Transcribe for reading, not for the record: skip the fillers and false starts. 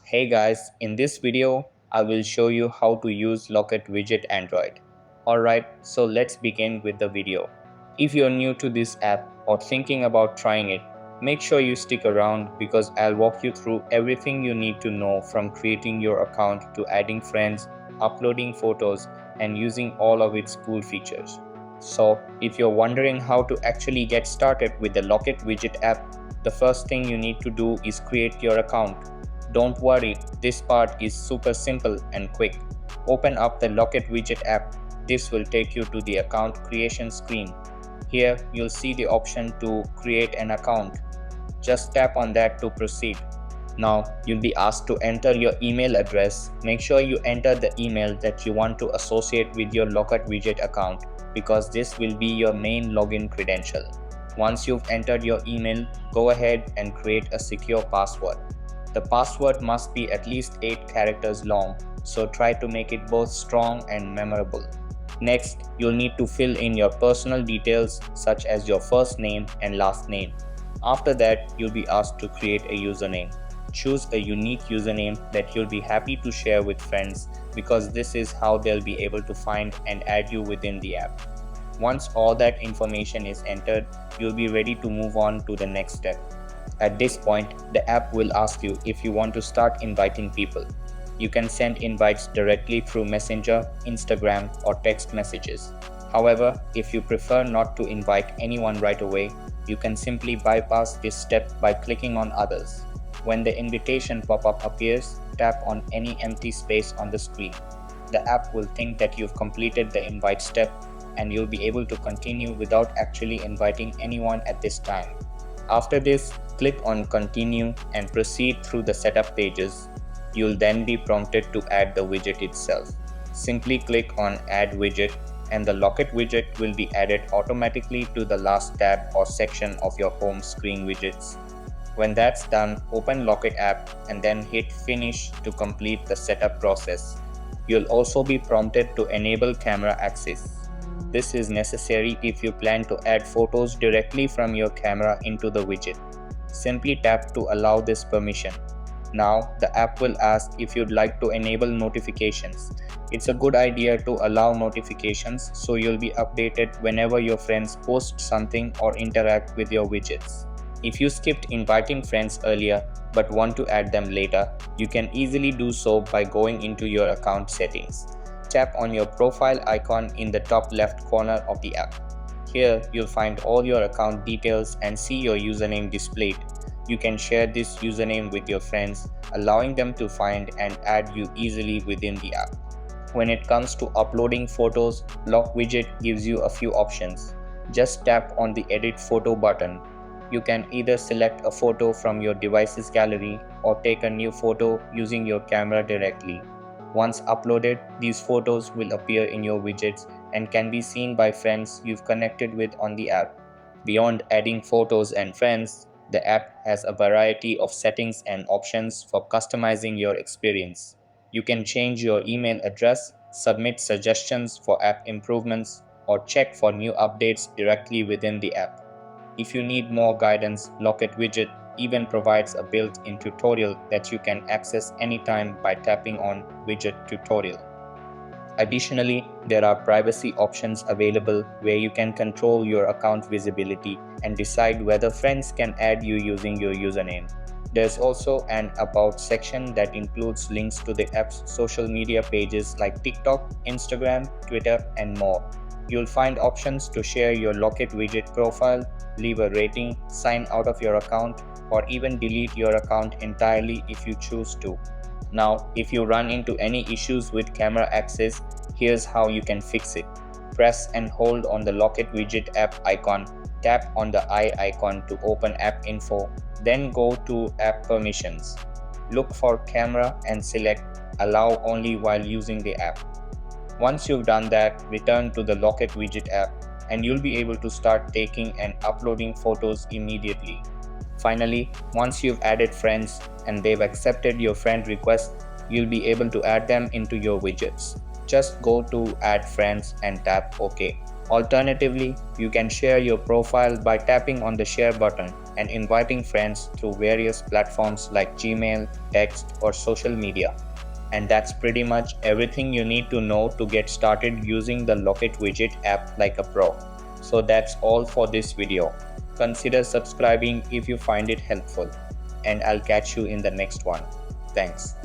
Hey guys, in this video, I will show you how to use Locket Widget Android. Alright, so let's begin with the video. If you're new to this app or thinking about trying it, make sure you stick around because I'll walk you through everything you need to know from creating your account to adding friends, uploading photos, and using all of its cool features. So, if you're wondering how to actually get started with the Locket Widget app, the first thing you need to do is create your account. Don't worry, this part is super simple and quick. Open up the Locket Widget app. This will take you to the account creation screen. Here, you'll see the option to create an account. Just tap on that to proceed. Now, you'll be asked to enter your email address. Make sure you enter the email that you want to associate with your Locket Widget account because this will be your main login credential. Once you've entered your email, go ahead and create a secure password. The password must be at least 8 characters long, so try to make it both strong and memorable. Next, you'll need to fill in your personal details such as your first name and last name. After that, you'll be asked to create a username. Choose a unique username that you'll be happy to share with friends because this is how they'll be able to find and add you within the app. Once all that information is entered, you'll be ready to move on to the next step. At this point, the app will ask you if you want to start inviting people. You can send invites directly through Messenger, Instagram, or text messages. However, if you prefer not to invite anyone right away, you can simply bypass this step by clicking on Others. When the invitation pop-up appears, tap on any empty space on the screen. The app will think that you've completed the invite step and you'll be able to continue without actually inviting anyone at this time. After this, click on Continue and proceed through the setup pages. You'll then be prompted to add the widget itself. Simply click on Add Widget and the Locket widget will be added automatically to the last tab or section of your home screen widgets. When that's done, open Locket app and then hit Finish to complete the setup process. You'll also be prompted to enable camera access. This is necessary if you plan to add photos directly from your camera into the widget. Simply tap to allow this permission. Now, the app will ask if you'd like to enable notifications. It's a good idea to allow notifications so you'll be updated whenever your friends post something or interact with your widgets. If you skipped inviting friends earlier but want to add them later, you can easily do so by going into your account settings. Tap on your profile icon in the top left corner of the app. Here, you'll find all your account details and see your username displayed. You can share this username with your friends, allowing them to find and add you easily within the app. When it comes to uploading photos, Lock Widget gives you a few options. Just tap on the Edit Photo button. You can either select a photo from your device's gallery or take a new photo using your camera directly. Once uploaded, these photos will appear in your widgets and can be seen by friends you've connected with on the app. Beyond adding photos and friends, the app has a variety of settings and options for customizing your experience. You can change your email address, submit suggestions for app improvements, or check for new updates directly within the app. If you need more guidance, Locket Widget even provides a built-in tutorial that you can access anytime by tapping on Widget Tutorial. Additionally, there are privacy options available where you can control your account visibility and decide whether friends can add you using your username. There's also an About section that includes links to the app's social media pages like TikTok, Instagram, Twitter, and more. You'll find options to share your Locket Widget profile, leave a rating, sign out of your account, or even delete your account entirely if you choose to. Now, if you run into any issues with camera access, here's how you can fix it. Press and hold on the Locket Widget app icon, tap on the eye icon to open App Info, then go to App Permissions. Look for Camera and select Allow only while using the app. Once you've done that, return to the Locket Widget app and you'll be able to start taking and uploading photos immediately. Finally, once you've added friends and they've accepted your friend request, you'll be able to add them into your widgets. Just go to Add Friends and tap OK. Alternatively, you can share your profile by tapping on the share button and inviting friends through various platforms like Gmail, text, or social media. And that's pretty much everything you need to know to get started using the Locket Widget app like a pro. So that's all for this video. Consider subscribing if you find it helpful, and I'll catch you in the next one. Thanks.